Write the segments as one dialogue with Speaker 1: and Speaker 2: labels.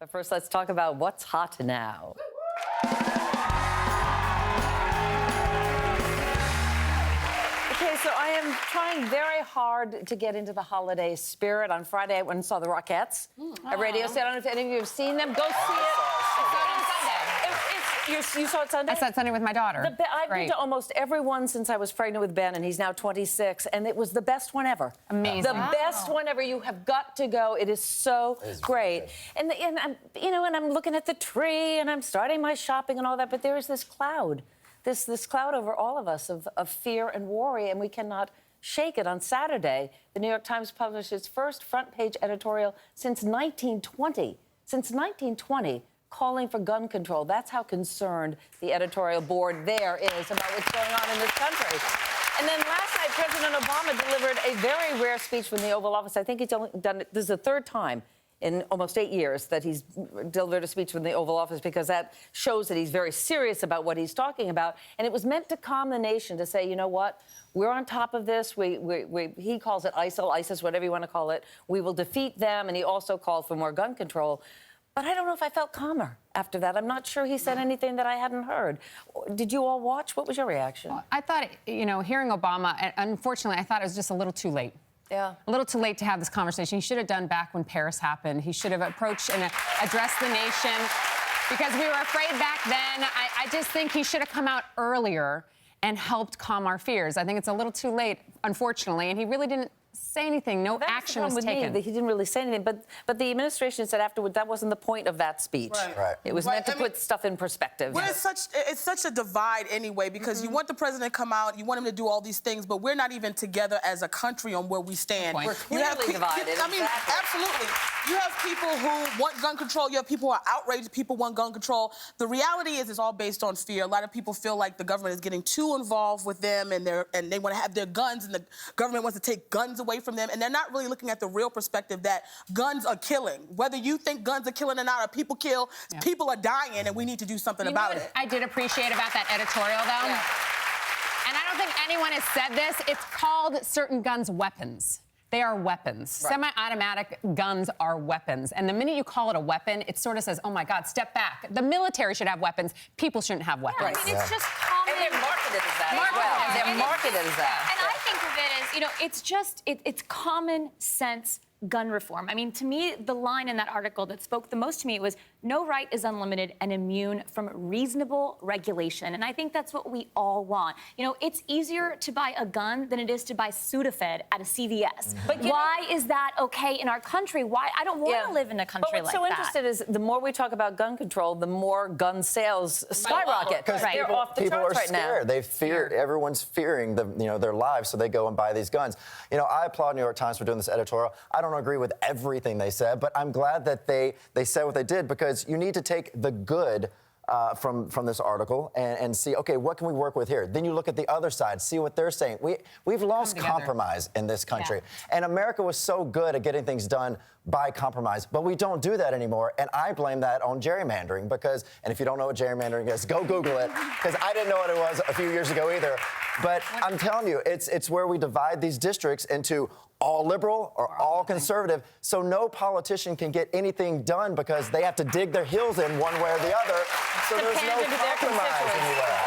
Speaker 1: But first, let's talk about what's hot now. Okay, so I am trying very hard to get into the holiday spirit. On Friday, I went and saw the Rockettes at Radio City. I don't know if any of you have seen them. Go see it.
Speaker 2: I saw it on Sunday.
Speaker 1: You saw it Sunday?
Speaker 2: I saw it Sunday with my daughter.
Speaker 1: I've been to almost every one since I was pregnant with Ben, and he's now 26, and it was the best one ever.
Speaker 2: Amazing.
Speaker 1: The best one ever. You have got to go. It is so great. And I'm, and I'm looking at the tree, and I'm starting my shopping and all that, but there is this cloud, this cloud over all of us of fear and worry, and we cannot shake it. On Saturday, the New York Times published its first front-page editorial since 1920. Since 1920. Calling for gun control. That's how concerned the editorial board there is about what's going on in this country. And then last night, President Obama delivered a very rare speech from the Oval Office. I think he's only done it, this is the third time in almost 8 years that he's delivered a speech from the Oval Office, because that shows that he's very serious about what he's talking about. And it was meant to calm the nation, to say, you know what, we're on top of this. He calls it ISIL, ISIS, whatever you want to call it. We will defeat them. And he also called for more gun control. But I don't know if I felt calmer after that. I'm not sure he said anything that I hadn't heard. Did you all watch? What was your reaction?
Speaker 2: Well, I thought, hearing Obama, unfortunately, I thought it was just a little too late.
Speaker 1: Yeah.
Speaker 2: A little too late to have this conversation. He should have done back when Paris happened. He should have approached and addressed the nation, because we were afraid back then. I just think he should have come out earlier and helped calm our fears. I think it's a little too late, unfortunately, and he really didn't say anything. No action was taken.
Speaker 1: He didn't really say anything, but the administration said afterward that wasn't the point of that speech.
Speaker 3: Right.
Speaker 1: It was meant to put stuff in perspective.
Speaker 3: Well, it's such a divide anyway, because you want the president to come out, you want him to do all these things, but we're not even together as a country on where we stand.
Speaker 1: We're clearly divided.
Speaker 3: I mean, absolutely. You have people who want gun control. You have people who are outraged. People want gun control. The reality is, it's all based on fear. A lot of people feel like the government is getting too involved with them, and they want to have their guns, and the government wants to take guns away from them, and they're not really looking at the real perspective that guns are killing. Whether you think guns are killing or not, or people kill, people are dying, and we need to do something about it.
Speaker 2: I did appreciate about that editorial, though, and I don't think anyone has said this, it's called certain guns weapons. They are weapons. Right. Semi-automatic guns are weapons. And the minute you call it a weapon, it sort of says, oh, my God, step back. The military should have weapons. People shouldn't have weapons.
Speaker 4: Yeah, I mean, it's just common.
Speaker 1: And they're marketed as that as well. They're marketed as that.
Speaker 4: And I think of it as, it's just, it's common sense gun reform. I mean, to me, the line in that article that spoke the most to me was, no right is unlimited and immune from reasonable regulation. And I think that's what we all want. It's easier to buy a gun than it is to buy Sudafed at a CVS. But why is that okay in our country? Why? I don't want to live in a country like that.
Speaker 1: But what's so interesting is the more we talk about gun control, the more gun sales skyrocket.
Speaker 5: Because
Speaker 1: they're off the
Speaker 5: people
Speaker 1: charts
Speaker 5: are
Speaker 1: right
Speaker 5: scared.
Speaker 1: now.
Speaker 5: They fear. Everyone's fearing their lives, so they go and buy these guns. I applaud New York Times for doing this editorial. I don't agree with everything they said, but I'm glad that they said what they did, because you need to take the good from this article and see, okay, what can we work with here? Then you look at the other side, see what they're saying. We've lost compromise in this country. Yeah. And America was so good at getting things done by compromise, but we don't do that anymore. And I blame that on gerrymandering, and if you don't know what gerrymandering is, go Google it, because I didn't know what it was a few years ago either. But I'm telling you, it's where we divide these districts into all liberal or all conservative, so no politician can get anything done because they have to dig their heels in one way or the other. So there's no compromise anywhere.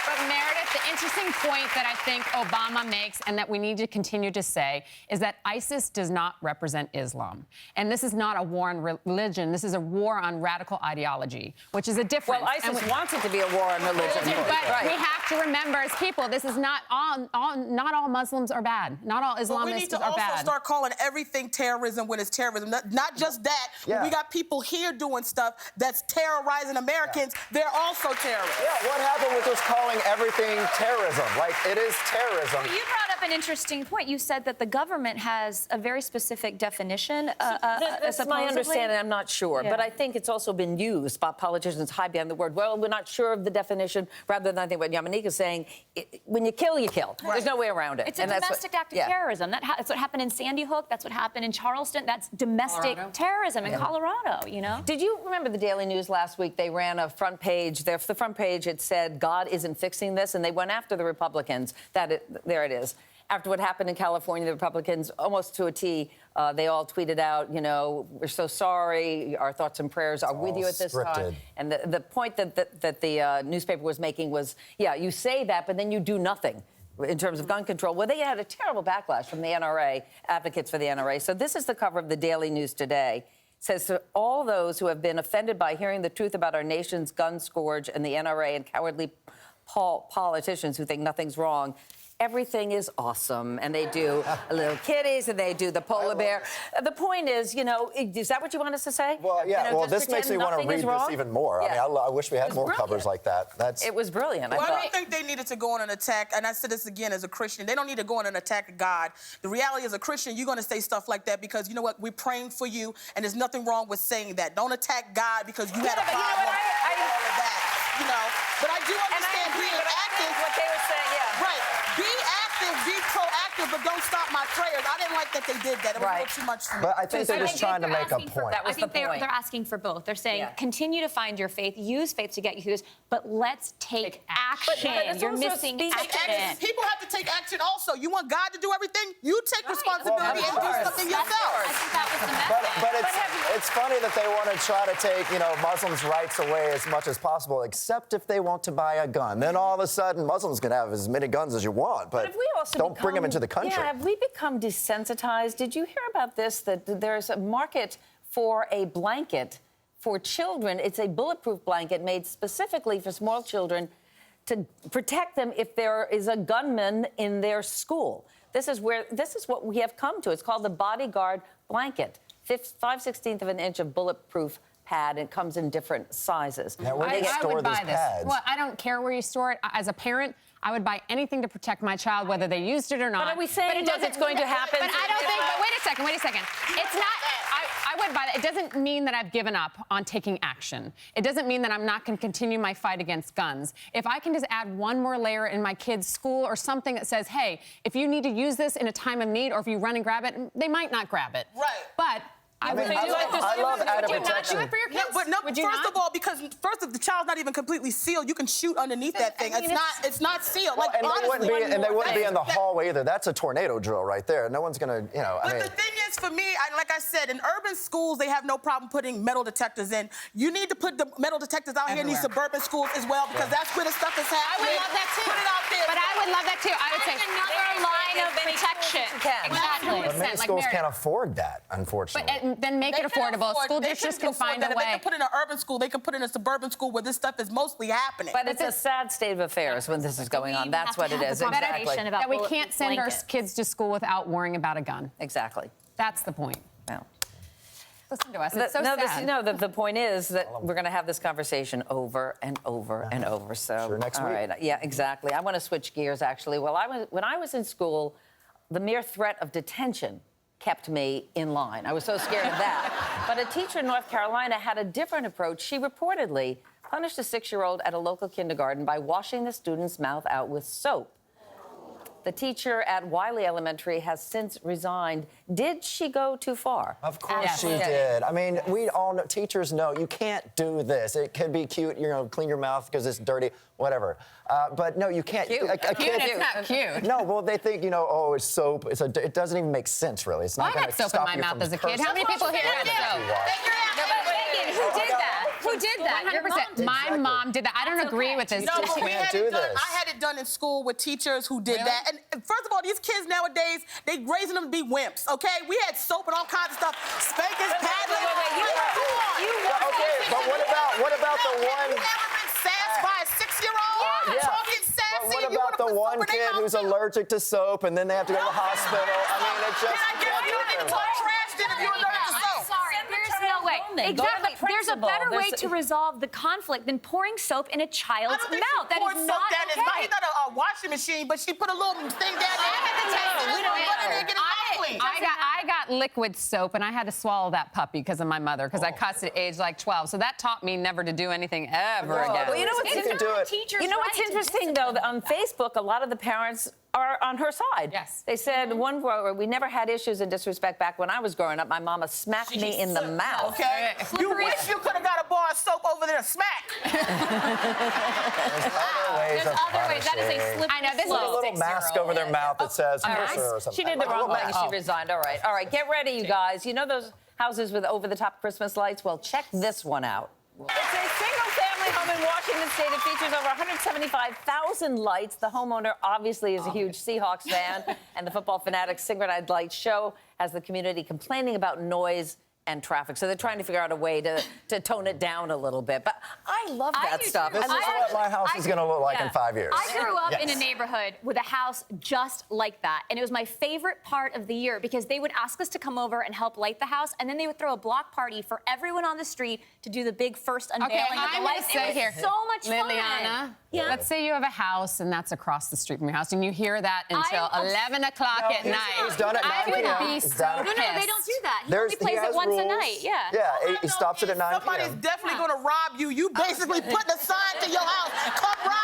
Speaker 2: But Meredith, the interesting point that I think Obama makes, and that we need to continue to say, is that ISIS does not represent Islam. And this is not a war on religion. This is a war on radical ideology, which is a difference.
Speaker 1: Well, ISIS wants it to be a war on religion.
Speaker 2: But we have to remember, as people, this is not all Muslims are bad. Not all Islamists are bad.
Speaker 3: We need to also start calling everything terrorism when it's terrorism. Not just that. When we got people here doing stuff that's terrorizing Americans, they're also terrorists.
Speaker 5: Yeah, what happened with just calling everything terrorism? Like, it is terrorism.
Speaker 4: Well, you brought up an interesting point. You said that the government has a very specific definition.
Speaker 1: That's my understanding. I'm not sure.
Speaker 4: Yeah.
Speaker 1: But I think it's also been used by politicians hide behind the word, well, we're not sure of the definition, rather than I think what Yamanika is saying, when you kill, you kill. Right. There's no way around it.
Speaker 4: It's a domestic act of terrorism. That's what happened in Sandy Hook. That's what happened in Charleston. That's domestic terrorism in Colorado,
Speaker 1: Did you remember the Daily News last week? They ran a front page. The front page, it said, God isn't fixing this. And they went after the Republicans. There it is. after what happened in California, the Republicans, almost to a T, they all tweeted out, you know, we're so sorry, our thoughts and prayers are with you at this time. And the point that the newspaper was making was, yeah, you say that, but then you do nothing in terms of gun control. Well, they had a terrible backlash from the NRA, advocates for the NRA. So this is the cover of the Daily News today. It says, to all those who have been offended by hearing the truth about our nation's gun scourge and the NRA and cowardly politicians who think nothing's wrong, everything is awesome. And they do little kitties and they do the polar bear. The point is, you know, is that what you want us to say?
Speaker 5: Well, yeah,
Speaker 1: you know,
Speaker 5: well, this makes me want to read this even more.
Speaker 1: Yeah.
Speaker 5: I mean, I wish we had more covers like that.
Speaker 1: It was brilliant.
Speaker 3: Well, I don't think they needed to go on an attack, and I said this again as a Christian, they don't need to go on an attack of God. The reality as a Christian, you're going to say stuff like that because, you know what, we're praying for you, and there's nothing wrong with saying that. Don't attack God because you had a problem and all of that, you know. But I do understand being active.
Speaker 1: What they were saying, yeah.
Speaker 3: Right. Be active, be proactive, but don't stop my prayers. I didn't like that they did that. It was a little too much for me.
Speaker 5: But I think they're just trying to make a point.
Speaker 1: That was
Speaker 4: I think
Speaker 1: the point.
Speaker 4: they're asking for both. They're saying, continue to find your faith, use faith to get you through this, but let's take action.
Speaker 1: But
Speaker 4: You're
Speaker 1: also
Speaker 4: missing
Speaker 1: speak
Speaker 4: action.
Speaker 3: People have to take action also. You want God to do everything? You take responsibility and do something yourself.
Speaker 4: I think that was the message.
Speaker 5: But it's funny that they want to try to take, you know, Muslims' rights away as much as possible, except if they want to buy a gun. Then all of a sudden, Muslims can have as many guns as you want, but
Speaker 1: have we also
Speaker 5: don't bring them into the country.
Speaker 1: Yeah, have we become desensitized? Did you hear about this, that there's a market for a blanket for children? It's a bulletproof blanket made specifically for small children to protect them if there is a gunman in their school. This is what we have come to. It's called the Bodyguard blanket. 5/16 of an inch of bulletproof pad. It comes in different sizes.
Speaker 5: Now, where do they
Speaker 2: I
Speaker 5: store
Speaker 2: would
Speaker 5: these
Speaker 2: buy this.
Speaker 5: pads?
Speaker 2: Well, I don't care where you store it. As a parent, I would buy anything to protect my child, whether they used it or not.
Speaker 1: But are we saying that it's going to happen?
Speaker 2: But I don't think. But wait a second. It's not. I would buy that. It doesn't mean that I've given up on taking action. It doesn't mean that I'm not going to continue my fight against guns. If I can just add one more layer in my kid's school or something that says, hey, if you need to use this in a time of need, or if you run and grab it, they might not grab it.
Speaker 3: Right.
Speaker 2: But
Speaker 5: I love added protection.
Speaker 2: Do it for your kids?
Speaker 3: First of all, because first, if the child's not even completely sealed, you can shoot underneath that thing. It's not sealed.
Speaker 5: Well,
Speaker 3: like,
Speaker 5: and
Speaker 3: honestly,
Speaker 5: they wouldn't be in the hallway either. That's a tornado drill right there. No one's gonna, you know.
Speaker 3: But the thing is, for me, like I said, in urban schools, they have no problem putting metal detectors in. You need to put the metal detectors out here in these suburban schools as well, because that's where the stuff is happening.
Speaker 2: I would love that too.
Speaker 3: Put it out there.
Speaker 2: But I would love that too. I would say
Speaker 4: another line of protection.
Speaker 2: Exactly.
Speaker 5: But many schools can't afford that, unfortunately.
Speaker 2: But then make it affordable. School districts can find a way.
Speaker 3: They can put it in an urban school. They can put it in a suburban school where this stuff is mostly happening.
Speaker 1: But it's a sad state of affairs when this is going on. That's what it is. Exactly.
Speaker 2: That we can't send our kids to school without worrying about a gun.
Speaker 1: Exactly.
Speaker 2: That's the point.
Speaker 1: No.
Speaker 2: Listen to us. It's so sad.
Speaker 1: The point is that we're going to have this conversation over and over and over. So,
Speaker 5: sure, next week.
Speaker 1: All right. Yeah, exactly. I want to switch gears, actually. Well, when I was in school, the mere threat of detention kept me in line. I was so scared of that. But a teacher in North Carolina had a different approach. She reportedly punished a 6-year-old at a local kindergarten by washing the student's mouth out with soap. The teacher at Wiley Elementary has since resigned. Did she go too far?
Speaker 5: Of course she did. I mean, we all know, teachers know you can't do this. It can be cute, you know, clean your mouth because it's dirty, whatever. But no, you can't.
Speaker 2: Cute. It's not cute.
Speaker 5: No, well, they think, you know, oh, it's soap. It doesn't even make sense, really. It's not
Speaker 2: I
Speaker 5: going
Speaker 2: had
Speaker 5: to
Speaker 2: soap in
Speaker 5: stop
Speaker 2: my
Speaker 5: you
Speaker 2: mouth
Speaker 5: from
Speaker 2: as a kid.
Speaker 5: cursing.
Speaker 2: How many people here had soap?
Speaker 4: Who did that? Who did that?
Speaker 2: 100%. My mom did that. I don't agree with this.
Speaker 3: No, but
Speaker 5: You can't do this.
Speaker 3: I had it done in school with teachers who did that. And first of all, these kids nowadays, they raising them to be wimps, okay? We had soap and all kinds of stuff. Spankers, paddling.
Speaker 5: Okay, but what about the one?
Speaker 3: You ever been sassed by a 6-year-old? Talking sassy.
Speaker 5: But what about the one kid who's allergic to soap and then they have to go to the hospital? I mean, it just...
Speaker 3: You don't need to talk trash then if you're allergic to soap.
Speaker 4: Sorry, there's no way. Exactly. There's a better way to resolve the conflict than pouring soap in a child's mouth. That is not okay.
Speaker 3: He's not a washing machine, but she put a little thing down there.
Speaker 2: I got liquid soap, and I had to swallow that puppy because of my mother, because I cussed at age like 12. So that taught me never to do anything ever again.
Speaker 1: Well, you know what's interesting, though? On Facebook, a lot of the parents are on her side.
Speaker 2: Yes.
Speaker 1: They said we never had issues and disrespect back when I was growing up. My mama smacked me in the mouth.
Speaker 3: Okay. You wish you could have got a bar of soap over there to smack.
Speaker 5: There's other ways
Speaker 4: There's
Speaker 5: of
Speaker 4: other ways. That is a
Speaker 5: punishing.
Speaker 4: slippery
Speaker 2: I know, this is
Speaker 5: Put a
Speaker 4: slope.
Speaker 5: little mask over their mouth that says pusher or something.
Speaker 1: She did the
Speaker 5: Like a
Speaker 1: wrong
Speaker 5: little
Speaker 1: thing.
Speaker 5: mask.
Speaker 1: She resigned. All right. Get ready, you guys. You know those houses with over-the-top Christmas lights? Well, check this one out. It's a single-family home in Washington State. It features over 175,000 lights. The homeowner obviously is a huge Seahawks fan, and the Football Fanatics Synchronized Lights show has the community complaining about noise and traffic. So they're trying to figure out a way to tone it down a little bit. But I love that
Speaker 4: do
Speaker 1: stuff.
Speaker 4: too.
Speaker 5: This is what my house is going to look like in 5 years.
Speaker 4: I grew up in a
Speaker 5: Yes.
Speaker 4: neighborhood with a house just like that. And it was my favorite part of the year because they would ask us to come over and help light the house. And then they would throw a block party for everyone on the street to do the big first unveiling
Speaker 2: Okay,
Speaker 4: of the
Speaker 2: I'm going
Speaker 4: lights.
Speaker 2: to say
Speaker 4: It was
Speaker 2: here.
Speaker 4: so much fun.
Speaker 2: Liliana,
Speaker 4: Yeah.
Speaker 2: let's say you have a house and that's across the street from your house and you hear that until
Speaker 4: I'm
Speaker 2: 11 o'clock at
Speaker 5: he's-
Speaker 2: night.
Speaker 5: he's done at 9
Speaker 2: I would
Speaker 5: p.m.
Speaker 2: be
Speaker 5: He's
Speaker 2: so
Speaker 5: done at-
Speaker 4: No, they don't do that. He
Speaker 5: There's-
Speaker 4: only plays
Speaker 5: he
Speaker 4: it
Speaker 5: has
Speaker 4: once
Speaker 5: rules.
Speaker 4: a night. Yeah.
Speaker 5: Yeah, he stops it at 9
Speaker 3: Somebody's
Speaker 5: p.m.
Speaker 3: definitely going to rob you. You basically put a sign to your house. Come rob